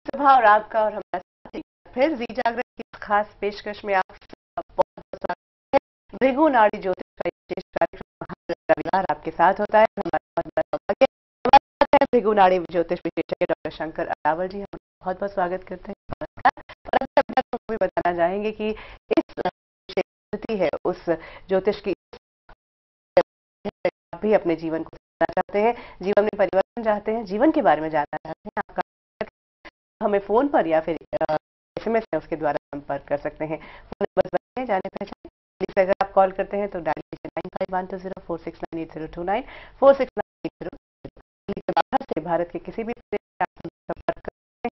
सुबह और आपका और हमारा साथ एक बार फिर जी जागरण की इस खास पेशकश में आप सबका बहुत बहुत स्वागत है। भृगु नाड़ी ज्योतिष का विशेष कार्यक्रम हर रविवार आपके साथ होता है। हमारा बहुत बड़ा सौभाग्य हमारे साथ है भृगु नाड़ी ज्योतिष विशेषज्ञ डॉक्टर शंकर अरावल जी। हम बहुत बहुत स्वागत करते हैं। नमस्कार। और अब तक आपको भी बताना चाहेंगे कि इस पद्धति है उस ज्योतिष की आप भी अपने जीवन को सुधारना चाहते हैं, जीवन में परिवर्तन चाहते हैं, जीवन के बारे में जानना चाहते हैं, आपका हमें फोन पर या फिर एसएमएस है उसके द्वारा संपर्क कर सकते हैं। फोन नंबर बताएं जाने पहचाने। प्लीज अगर आप कॉल करते हैं तो डायल कीजिए 951204698029 46980। बाहर से भारत के किसी भी संपर्क कर सकते हैं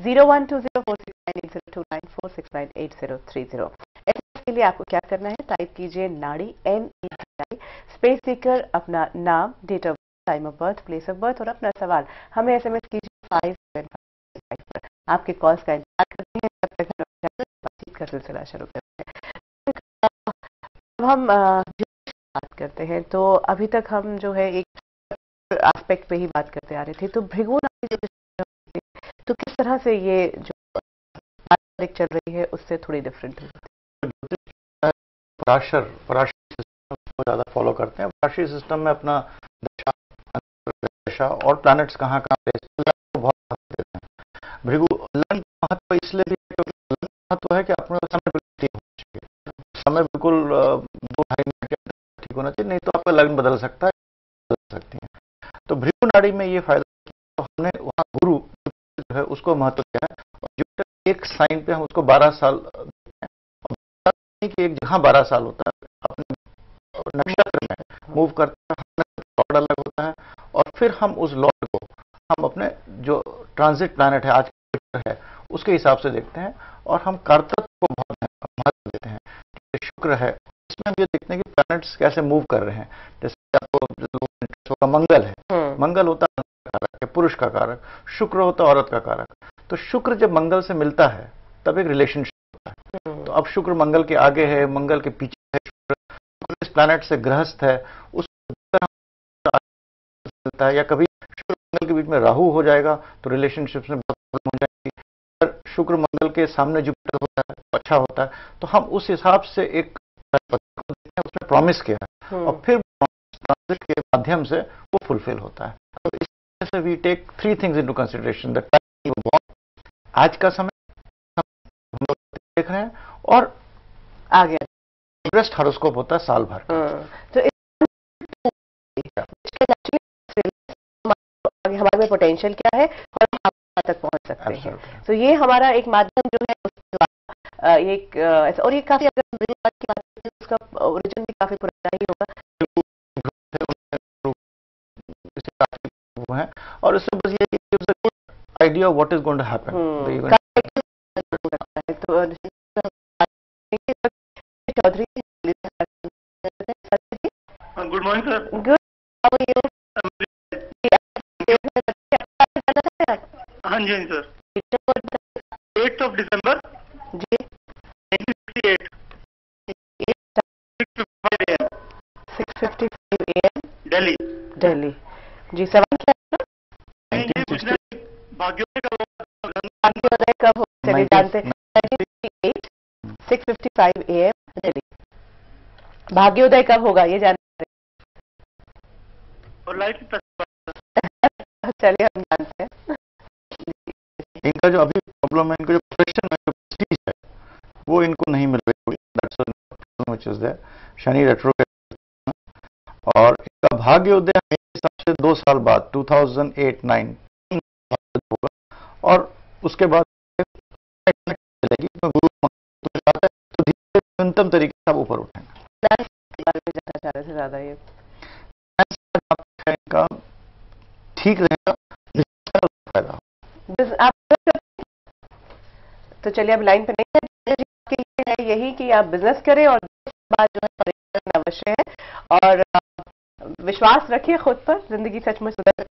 012046980294698030। एसएमएस के लिए आपको क्या करना है, टाइप कीजिए नाड़ी NEDI स्पेस देकर अपना नाम, date of birth, time of birth, place of birth और अपना सवाल हमें एसएमएस कीजिए 575 पर। आपके कॉल्स का इंतजार करते हैं। तब तक हम बातचीत का सिलसिला शुरू करते हैं। अब हम जो बात करते हैं तो अभी तक हम जो है एक एस्पेक्ट पे ही बात करते आ रहे थे। तो भृगु नाड़ी तो किस तरह से ये जो बात चल रही है उससे थोड़ी डिफरेंट है। पराशर सिस्टम को ज्यादा फॉलो करते हैं। पराशर सिस्टम में अपना दशा, दशा और प्लैनेट्स कहाँ को बहुत महत्व देते हैं। भृगु लग्न का महत्व इसलिए भी है क्योंकि लग्न का महत्व है कि अपना समय बिल्कुल ठीक होना चाहिए। समय बिल्कुल 2-2.5 मिनट के अंदर ठीक होना चाहिए, नहीं तो आपका लग्न बदल सकता है, बदल सकती है। तो भृगु नाड़ी में ये फायदा तो हमने वहाँ गुरु जो है उसको महत्व दिया है। और जुपिटर एक साइन पे हम उसको 12 साल देखते हैं। कि एक जहां 12 साल होता है अपने नक्षत्र में मूव करता है, लॉर्ड अलग होता है और फिर हम उस लॉर्ड को हम अपने जो ट्रांजिट प्लैनेट है आज है उसके हिसाब से देखते हैं और हम कारतत्व को बहुत महत्व देते हैं। जैसे शुक्र है, इसमें हम ये देखते हैं कि प्लैनेट्स कैसे मूव कर रहे हैं। जैसे आपको मंगल है, मंगल होता है कारक, पुरुष का कारक, शुक्र होता है औरत का कारक। तो शुक्र जब मंगल से मिलता है तब एक रिलेशनशिप होता है। तो अब शुक्र मंगल के आगे है, मंगल के पीछे है, शुक्र इस प्लैनेट से ग्रहस्थ है, उस मिलता है। या कभी शुक्र मंगल के बीच में राहु हो जाएगा तो रिलेशनशिप्स में बहुत प्रॉब्लम हो जाएगी। अगर शुक्र मंगल के सामने जुपिटर होता है तो अच्छा होता है। तो हम उस हिसाब से एक उसने प्रॉमिस किया है और फिर ट्रांजिट के माध्यम से वो फुलफिल होता है। तो इस तरह से we take 3 things into consideration. The time you were born, आज का समय हम लोग देख रहे हैं, और आगे इंटरेस्ट हॉरोस्कोप होता है साल भर। तो हमारे में पोटेंशियल क्या है और हम कहाँ तक पहुंच सकते हैं। तो ये हमारा एक माध्यम जो है उसके द्वारा एक और ये काफी अगर की बात करें उसका ओरिजिन भी काफी पुराना ही होगा है। और इससे बस ये gives a good idea of what is going to happen. The event. तो Chaudhary, good morning sir. Good, how are you? हाँ जी सर। 8th of December जी 1968 6:55 AM दिल्ली। दिल्ली। जी सवाल क्या है? भाग्योदय कब हो चलिए जानते हैं। 1968 6:55 AM दिल्ली। भाग्योदय कब होगा ये जानते और लाइफ हैं। चलिए हम जानते हैं। इनका जो अभी प्रॉब्लम है, इनका जो प्रोफेशन में जो प्रेस्टीज है वो इनको नहीं मिल रही। शनि रेट्रोग्रेड और इनका भाग्योदय मेरे हिसाब से 2 साल बाद 2008-9 होगा और उसके बाद चलेगी। गुरु तो न्यूनतम तरीके से ऊपर उठेंगे। ज्यादा से ज्यादा ये इनका ठीक रहेगा, फायदा। आप तो चलिए अब लाइन पे नहीं है। आपके लिए है यही कि आप बिजनेस करें और बात जो है परिवर्तन अवश्य है और विश्वास रखिए खुद पर, जिंदगी सचमुच सुधर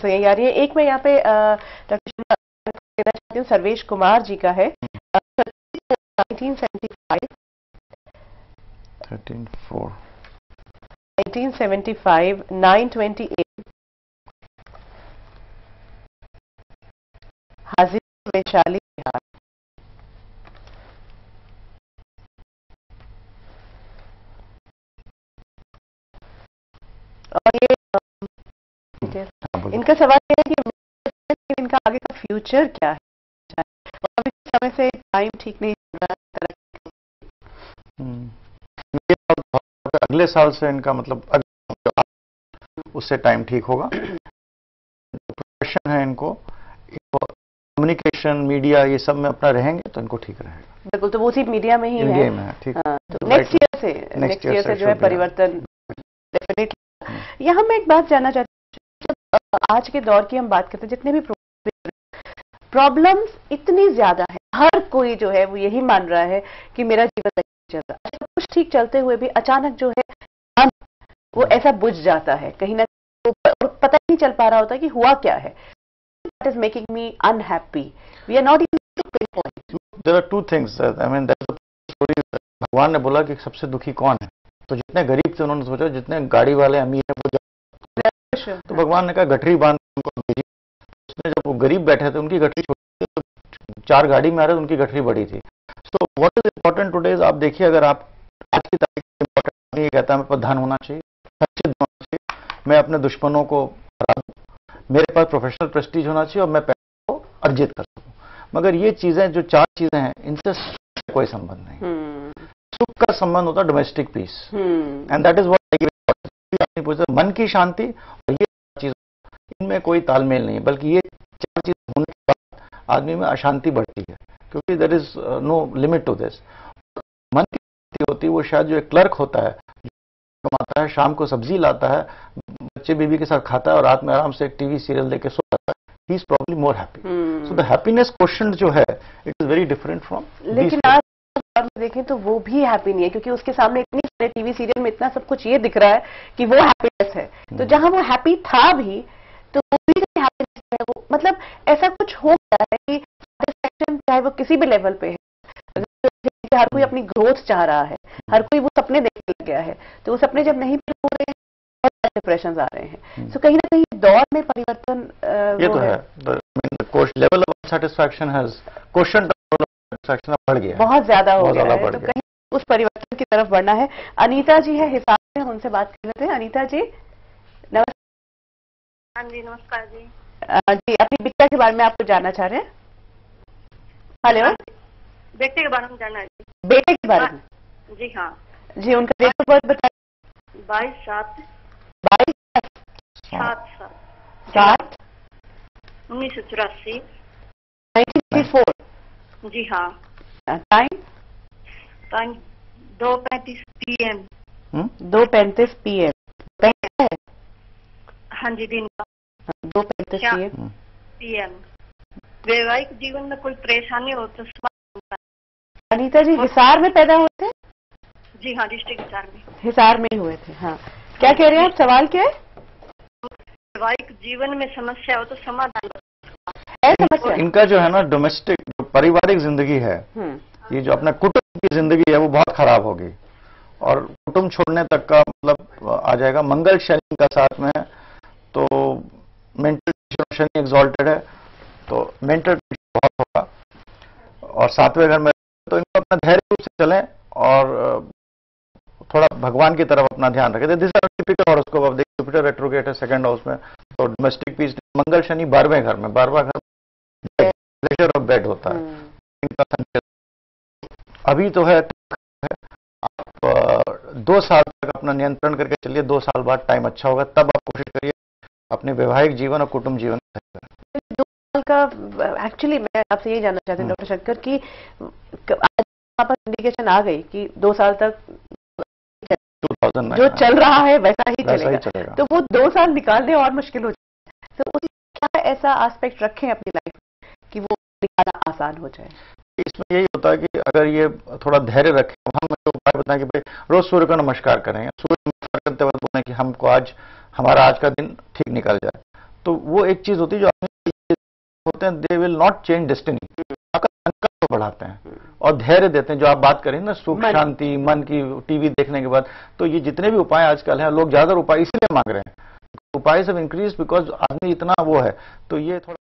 यही आ रही है। एक मैं यहाँ पे डॉक्टर देना चाहती हूँ, सर्वेश कुमार जी का है 1975 9/28 हाजिर वैशाली बिहार। और ये इनका सवाल ये है कि इनका आगे का फ्यूचर क्या है, और अभी समय से टाइम ठीक नहीं चल रहा है। अगले साल से इनका मतलब उससे टाइम ठीक होगा। प्रोफेशन है इनको कम्युनिकेशन मीडिया ये सब में अपना रहेंगे तो इनको ठीक रहेगा। बिल्कुल, तो वो सिर्फ मीडिया में ही है। ठीक। तो नेक्स्ट ईयर से जो है परिवर्तन डेफिनेटली। यहाँ मैं एक बात जानना चाहती हूँ, आज के दौर की हम बात करते हैं, जितने भी प्रॉब्लम्स इतनी ज्यादा है, हर कोई जो है वो यही मान रहा है कि मेरा जीवन नहीं चल रहा। सब कुछ ठीक चलते हुए भी अचानक जो है वो ऐसा बुझ जाता है कहीं ना कहीं, और पता नहीं चल पा रहा होता कि हुआ क्या है। What is making me unhappy? We are not even to pinpoint. There are two things. I mean, that's the story. भगवान ने बोला कि सबसे दुखी कौन है, तो जितने गरीब थे उन्होंने सोचा जितने गाड़ी वाले अमीर है वो तो भगवान ने कहा गठरी बांध उनको भेजी। उसने जब वो गरीब बैठे थे उनकी गठरी छोटी थी, तो 4 गाड़ी में आ रहे थे, उनकी गठरी बड़ी थी। So what is important today is, आप देखिए अगर आप आज की तारीख में इम्पोर्टेंट नहीं कहता मेरे पास धन होना चाहिए, सच्चे धन होना चाहिए, मैं अपने दुश्मनों को हरा दूं, मेरे पास प्रोफेशनल प्रेस्टीज होना चाहिए और मैं पैसे को अर्जित कर सकूं। मगर ये चीजें जो 4 चीजें हैं इनसे कोई संबंध नहीं। सुख का संबंध होता है domestic peace, and that is what आपने पूछा, मन की शांति और ये चीज, इनमें कोई तालमेल नहीं है, बल्कि ये 4 चीज होने के बाद आदमी में अशांति बढ़ती है, क्योंकि there is no limit to this. मन की शांति होती है वो शायद जो एक क्लर्क होता है, कमाता है, शाम को सब्जी लाता है, बच्चे बीबी के साथ खाता है और रात में आराम से एक टीवी सीरियल देख के सो जाता है, he is probably more happy. So the happiness question जो है it is very different from. लेकिन आज देखें तो वो भी हैप्पी नहीं है, क्योंकि उसके सामने इतनी सारे टीवी सीरियल में इतना सब कुछ ये दिख रहा है कि वो हैप्पीनेस है। तो जहां वो हैप्पी था भी, तो वो भी हैप्पीनेस है, वो मतलब ऐसा कुछ हो गया है कि सेटिस्फैक्शन चाहे वो किसी भी लेवल पे है, हर कोई अपनी ग्रोथ चाह रहा है, हर कोई वो सपने देखने लग गया है, तो वो सपने जब नहीं पूरे हो रहे हैं डिप्रेशन आ रहे हैं। तो कहीं ना कहीं दौर में परिवर्तन ये तो है। Level of satisfaction has question satisfaction बढ़ गया, बहुत ज्यादा हो गया है, तो कहीं उस परिवर्तन की तरफ बढ़ना है। अनीता जी है हिसार में, उनसे बात कर लेते हैं। अनीता जी नमस्कार। हाँ जी नमस्कार जी। जी अपनी बिटिया के बारे में आपको जानना चाह रहे हैं। हेलो, बेटे के बारे में जानना है जी। बेटे के बारे में? जी हाँ जी, उनका डेट ऑफ बर्थ बताइए। 22/7 1984। 1984। जी हाँ। Time 2:35 PM। 2:35 PM है? हाँ जी, दिन का 2:35 PM। वैवाहिक जीवन में कोई परेशानी हो तो अनीता जी हिसार में पैदा हुए थे? जी हाँ, डिस्ट्रिक्ट हिसार में हुए थे। हाँ, क्या कह रहे हैं आप, सवाल क्या है? वैवाहिक जीवन में समस्या हो तो समाधान है समस्या? इनका जो है ना डोमेस्टिक जो पारिवारिक जिंदगी है, ये जो अपना कुटुंब की जिंदगी है वो बहुत खराब होगी, और कुटुंब छोड़ने तक का मतलब आ जाएगा। मंगल शनि का साथ में है, तो मेंटल शनि एग्जॉल्टेड है, तो मेंटल बहुत होगा। और 7वें घर में तो इनको अपना धैर्य रूप से चलें और थोड़ा भगवान की तरफ अपना ध्यान रखें। This are typical horoscope of Jupiter retrograde है 2nd हाउस में, तो डोमेस्टिक पीस। मंगल शनि 12वें घर में, 12वां घर में प्रेशर ऑफ बेड होता है। इनका संकेत अभी तो है, आप 2 साल तक अपना नियंत्रण करके चलिए, 2 साल बाद टाइम अच्छा होगा, तब आप कोशिश करिए अपने वैवाहिक जीवन और कुटुंब जीवन 2 साल का। एक्चुअली मैं आपसे ये जानना चाहती हूँ डॉक्टर शंकर की आज वहाँ पर इंडिकेशन आ गई कि 2 साल तक 2009 जो चल रहा है वैसा ही चलेगा, तो वो 2 साल निकालने और मुश्किल हो जाए। तो उसमें क्या ऐसा एस्पेक्ट रखें अपनी लाइफ में कि वो निकालना आसान हो जाए? इसमें यही होता है कि अगर ये थोड़ा धैर्य रखें, हम जो उपाय बताएं कि भाई रोज सूर्य को नमस्कार करें, सूर्य नमस्कार करते वक्त बोलें कि हमको आज हमारा आज का दिन ठीक निकल जाए, तो वो एक चीज होती है जो होते हैं, they will not change destiny, आपका संकल्प को बढ़ाते हैं और धैर्य देते हैं। जो आप बात करें ना सुख शांति मन की, टीवी देखने के बाद, तो ये जितने भी उपाय आजकल हैं, लोग ज्यादा उपाय इसलिए मांग रहे हैं, उपाय सब इंक्रीज बिकॉज आदमी इतना वो है, तो ये थोड़ा